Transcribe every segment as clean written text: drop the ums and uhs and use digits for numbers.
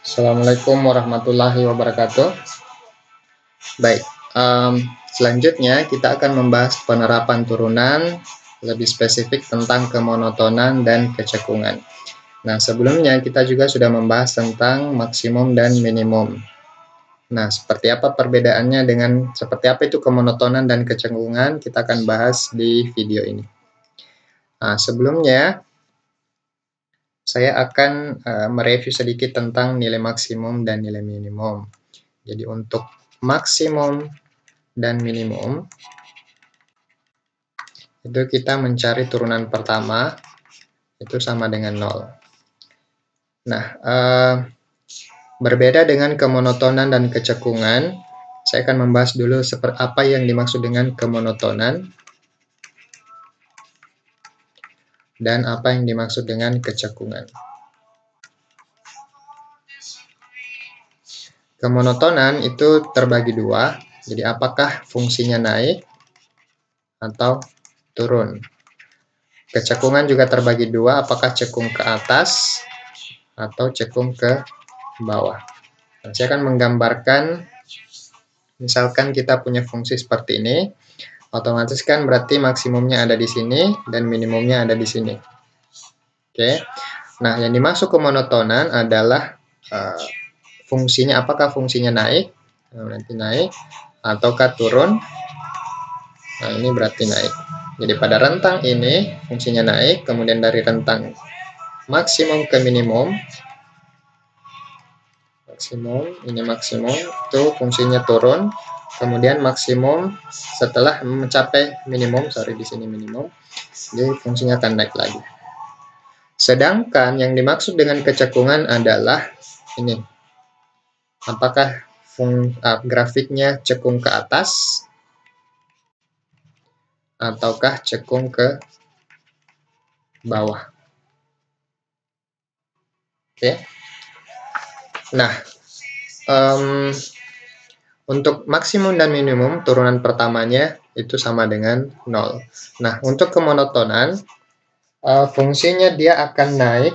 Assalamualaikum warahmatullahi wabarakatuh. Baik, selanjutnya kita akan membahas penerapan turunan, lebih spesifik tentang kemonotonan dan kecekungan. Nah, sebelumnya kita juga sudah membahas tentang maksimum dan minimum. Nah, seperti apa perbedaannya seperti apa itu kemonotonan dan kecekungan, kita akan bahas di video ini. Nah, sebelumnya saya akan mereview sedikit tentang nilai maksimum dan nilai minimum. Jadi untuk maksimum dan minimum itu kita mencari turunan pertama itu sama dengan 0. Nah, berbeda dengan kemonotonan dan kecekungan, saya akan membahas dulu seperti apa yang dimaksud dengan kemonotonan dan apa yang dimaksud dengan kecekungan. Kemonotonan itu terbagi dua, jadi apakah fungsinya naik atau turun. Kecekungan juga terbagi dua, apakah cekung ke atas atau cekung ke bawah. Nah, saya akan menggambarkan, misalkan kita punya fungsi seperti ini, otomatis kan berarti maksimumnya ada di sini dan minimumnya ada di sini. Oke. Nah, yang dimaksud kemonotonan adalah fungsinya, apakah fungsinya naik, nanti naik, ataukah turun. Nah, ini berarti naik. Jadi pada rentang ini fungsinya naik, kemudian dari rentang maksimum ke minimum, ini maksimum itu fungsinya turun, kemudian maksimum setelah mencapai minimum, di sini minimum, jadi fungsinya akan naik lagi. Sedangkan yang dimaksud dengan kecekungan adalah ini, apakah grafiknya cekung ke atas ataukah cekung ke bawah. Oke. Nah, untuk maksimum dan minimum turunan pertamanya itu sama dengan 0. Nah, untuk kemonotonan fungsinya dia akan naik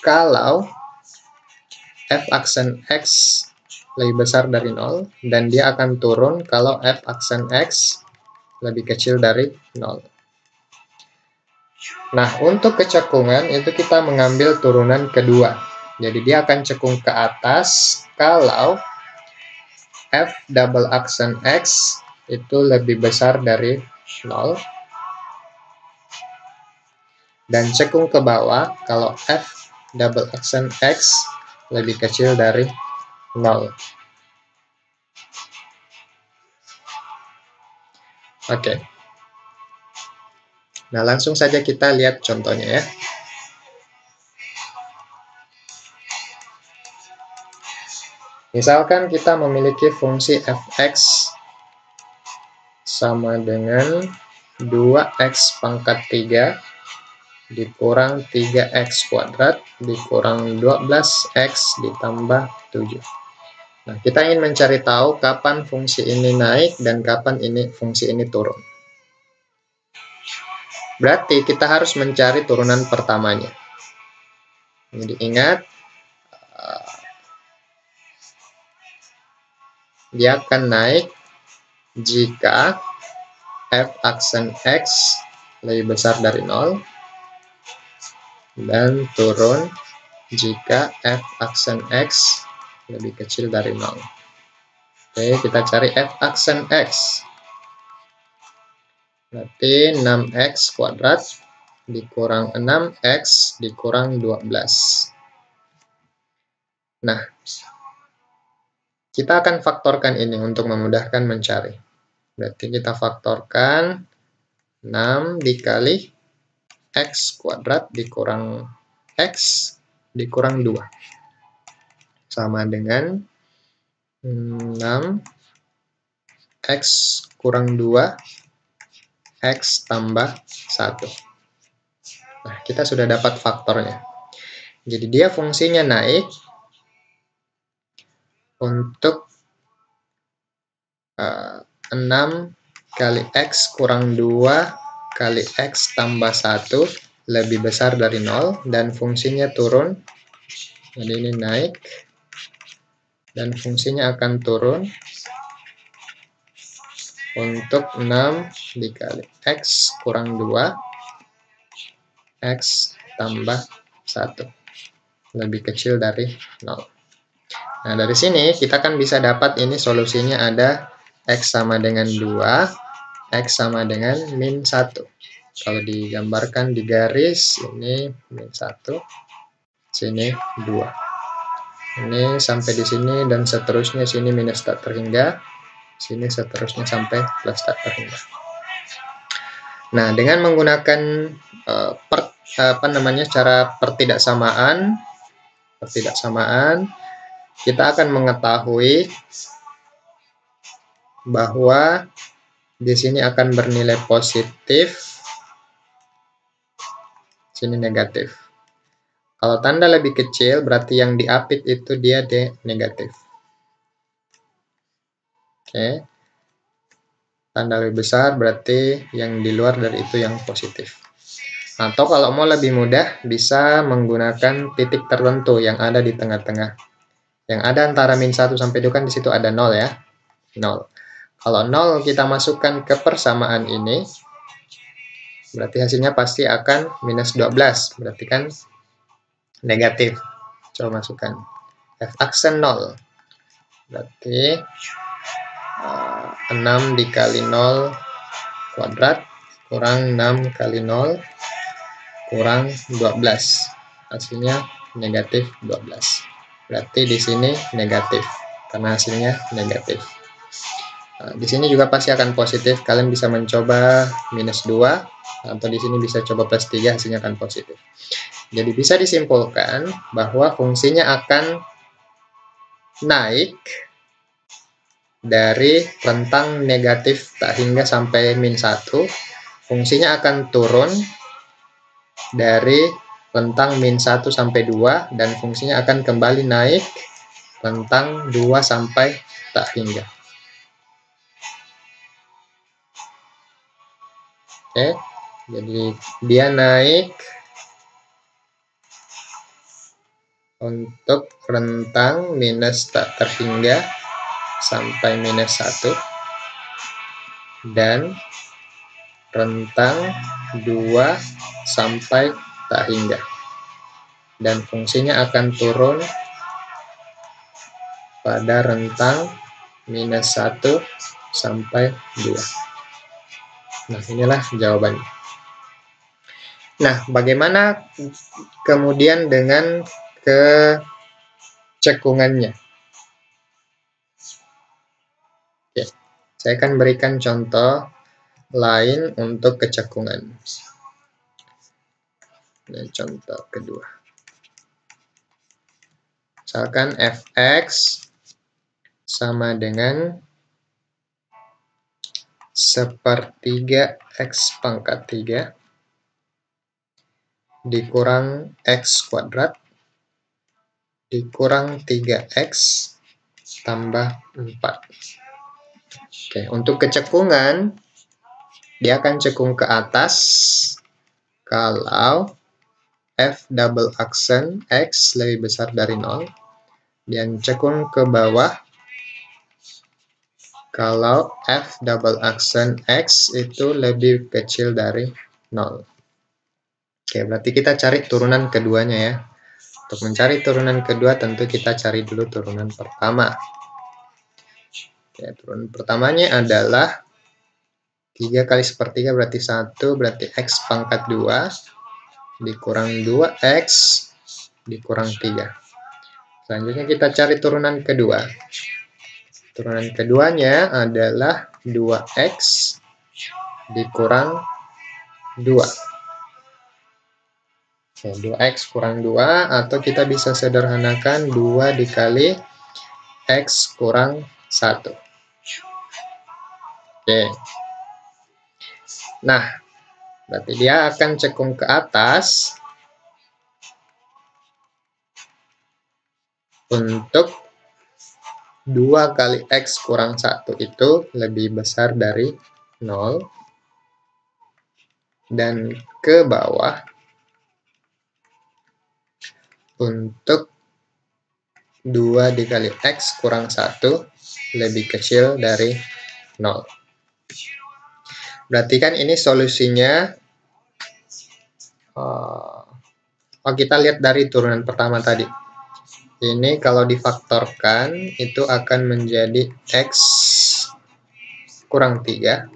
kalau f aksen x lebih besar dari 0, dan dia akan turun kalau f aksen x lebih kecil dari 0. Nah, untuk kecekungan itu kita mengambil turunan kedua. Jadi dia akan cekung ke atas kalau f double aksen x itu lebih besar dari 0, dan cekung ke bawah kalau f double aksen x lebih kecil dari 0. Oke. Nah, langsung saja kita lihat contohnya ya. Misalkan kita memiliki fungsi fx sama dengan 2x pangkat 3 dikurang 3x kuadrat dikurang 12x ditambah 7. Nah, kita ingin mencari tahu kapan fungsi ini naik dan kapan fungsi ini turun. Berarti kita harus mencari turunan pertamanya. Jadi ingat, dia akan naik jika f aksen x lebih besar dari 0, dan turun jika f aksen x lebih kecil dari 0. Oke, kita cari f aksen x. Berarti 6x kuadrat dikurang 6x dikurang 12. Nah, kita akan faktorkan ini untuk memudahkan mencari. Berarti kita faktorkan 6 dikali x kuadrat dikurang x dikurang 2. Sama dengan 6x kurang 2 x tambah 1. Nah, kita sudah dapat faktornya. Jadi dia fungsinya naik untuk 6 kali x kurang 2 kali x tambah 1 lebih besar dari 0, dan fungsinya turun. Jadi ini naik dan fungsinya akan turun untuk 6 dikali X kurang 2, X tambah 1. Lebih kecil dari 0. Nah, dari sini kita kan bisa dapat ini solusinya ada X sama dengan 2, X sama dengan min 1. Kalau digambarkan di garis, ini min 1, sini 2. Ini sampai di sini dan seterusnya, sini minus tak terhingga, sini seterusnya sampai plus tak terhingga. Nah, dengan menggunakan cara pertidaksamaan, kita akan mengetahui bahwa di sini akan bernilai positif, sini negatif. Kalau tanda lebih kecil berarti yang diapit itu dia negatif. Oke. Tanda lebih besar berarti yang di luar dari itu yang positif. Atau kalau mau lebih mudah bisa menggunakan titik tertentu yang ada di tengah-tengah. Yang ada antara min 1 sampai 2 kan di situ ada 0 ya. 0. Kalau 0 kita masukkan ke persamaan ini, berarti hasilnya pasti akan minus 12. Berarti kan negatif. Coba masukkan. F aksen 0. Berarti 6 dikali 0 kuadrat kurang 6 kali 0 kurang 12. Hasilnya negatif 12. Berarti di sini negatif. Karena hasilnya negatif. Nah, di sini juga pasti akan positif. Kalian bisa mencoba minus 2. Atau di sini bisa coba plus 3. Hasilnya akan positif. Jadi bisa disimpulkan bahwa fungsinya akan naik dari rentang negatif tak hingga sampai min 1. Fungsinya akan turun dari rentang min 1 sampai 2. Dan fungsinya akan kembali naik rentang 2 sampai tak hingga. Oke, jadi dia naik untuk rentang minus tak terhingga sampai minus 1 dan rentang 2 sampai tak hingga. Dan fungsinya akan turun pada rentang minus 1 sampai 2. Nah, inilah jawabannya. Nah, bagaimana kemudian dengan kecekungannya? Oke, saya akan berikan contoh lain untuk kecekungan. Ini contoh kedua. Misalkan fx sama dengan sepertiga x pangkat 3 dikurang x kuadrat dikurang 3x tambah 4. Oke, untuk kecekungan dia akan cekung ke atas kalau f double aksen x lebih besar dari 0, dan cekung ke bawah kalau f double aksen x itu lebih kecil dari 0. Oke, berarti kita cari turunan keduanya ya. Untuk mencari turunan kedua tentu kita cari dulu turunan pertama. Oke, turunan pertamanya adalah 3 kali sepertiga berarti 1, berarti x pangkat 2 dikurang 2x dikurang 3. Selanjutnya kita cari turunan kedua. Turunan keduanya adalah 2x dikurang 2. Oke, 2x kurang 2, atau kita bisa sederhanakan 2 dikali x kurang 1. Oke. Nah, berarti dia akan cekung ke atas untuk 2 kali x kurang 1 itu lebih besar dari 0. Dan ke bawah untuk 2 dikali X kurang 1 lebih kecil dari 0. Berarti kan ini solusinya, kita lihat dari turunan pertama tadi. Ini kalau difaktorkan itu akan menjadi X kurang 3,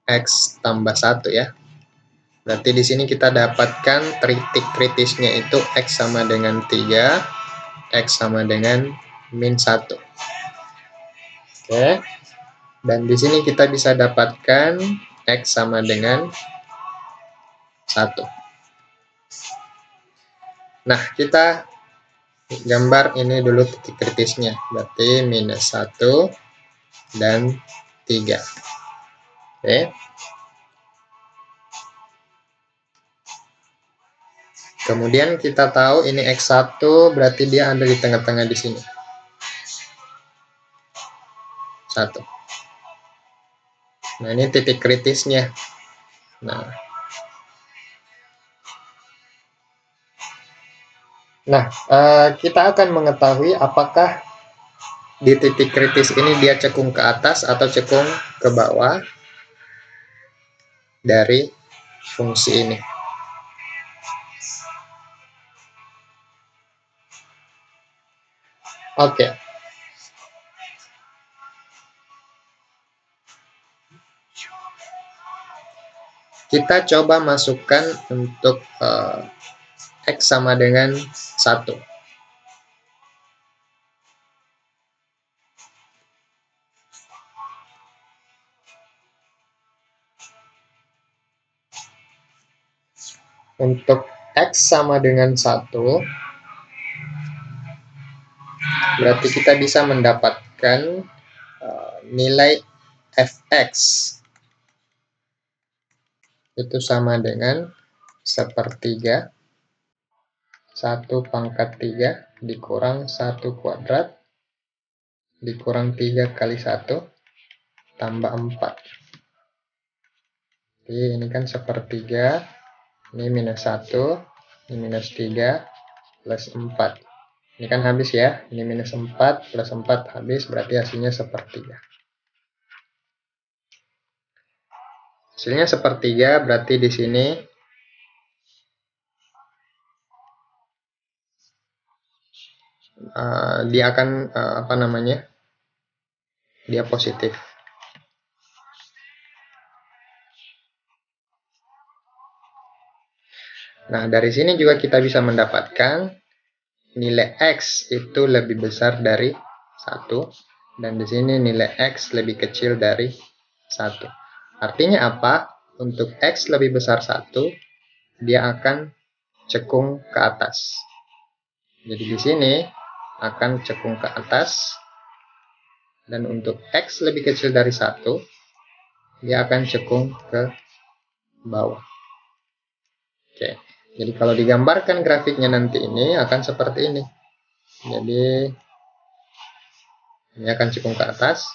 X tambah 1 ya. Berarti di sini kita dapatkan titik kritisnya itu X sama dengan 3, X sama dengan min 1. Oke. Dan di sini kita bisa dapatkan X sama dengan 1. Nah, kita gambar ini dulu titik kritisnya. Berarti minus 1 dan 3. Oke. Kemudian kita tahu ini X1 berarti dia ada di tengah-tengah di sini. 1. Nah, ini titik kritisnya. Nah, kita akan mengetahui apakah di titik kritis ini dia cekung ke atas atau cekung ke bawah dari fungsi ini. Oke. Kita coba masukkan untuk X sama dengan 1. Untuk X sama dengan 1, berarti kita bisa mendapatkan nilai Fx itu sama dengan sepertiga 1 pangkat 3 dikurang 1 kuadrat dikurang 3 kali 1 tambah 4. Jadi ini kan sepertiga, ini minus 1, ini minus 3, plus 4. Ini kan habis ya, ini minus 4, plus 4 habis, berarti hasilnya sepertiga. Hasilnya sepertiga, berarti di sini dia akan dia positif. Nah, dari sini juga kita bisa mendapatkan nilai X itu lebih besar dari 1, dan di sini nilai X lebih kecil dari 1. Artinya apa? Untuk X lebih besar 1, dia akan cekung ke atas. Jadi di sini akan cekung ke atas, dan untuk X lebih kecil dari 1, dia akan cekung ke bawah. Oke. Jadi kalau digambarkan grafiknya nanti ini akan seperti ini. Jadi ini akan cekung ke atas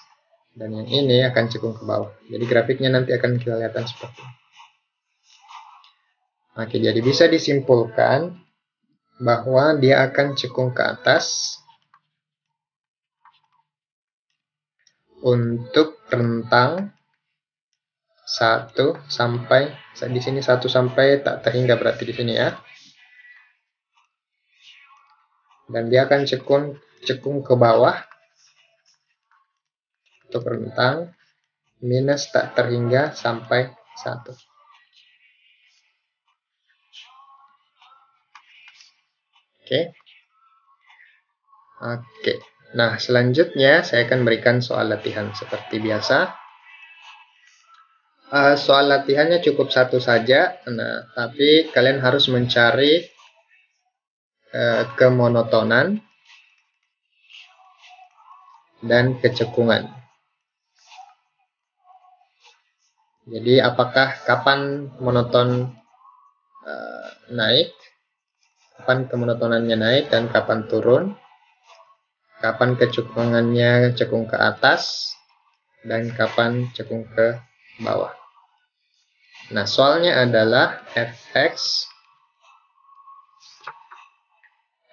dan yang ini akan cekung ke bawah. Jadi grafiknya nanti akan kelihatan seperti ini. Oke, jadi bisa disimpulkan bahwa dia akan cekung ke atas untuk rentang 1 sampai di sini 1 sampai tak terhingga berarti di sini ya. Dan dia akan cekung ke bawah untuk rentang minus tak terhingga sampai 1. Oke. Nah, selanjutnya saya akan berikan soal latihan seperti biasa. Soal latihannya cukup satu saja. Nah, tapi kalian harus mencari kemonotonan dan kecekungan. Jadi apakah kapan monoton naik, kapan kemonotonannya naik dan kapan turun, kapan kecekungannya cekung ke atas, dan kapan cekung ke bawah. Nah, soalnya adalah Fx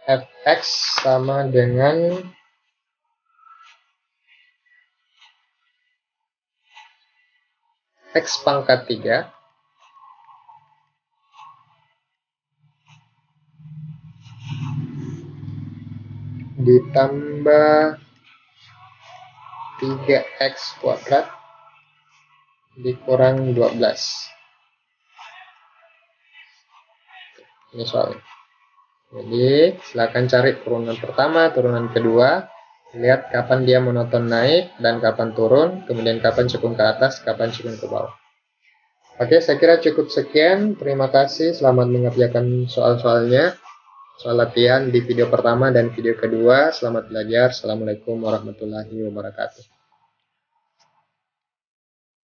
fx sama dengan x pangkat 3 ditambah 3x kuadrat dikurang 12. Ini soalnya. Jadi silakan cari turunan pertama, turunan kedua, lihat kapan dia monoton naik dan kapan turun, kemudian kapan cekung ke atas, kapan cekung ke bawah. Oke, saya kira cukup sekian. Terima kasih, selamat mengerjakan soal-soalnya, soal latihan di video pertama dan video kedua. Selamat belajar. Assalamualaikum warahmatullahi wabarakatuh.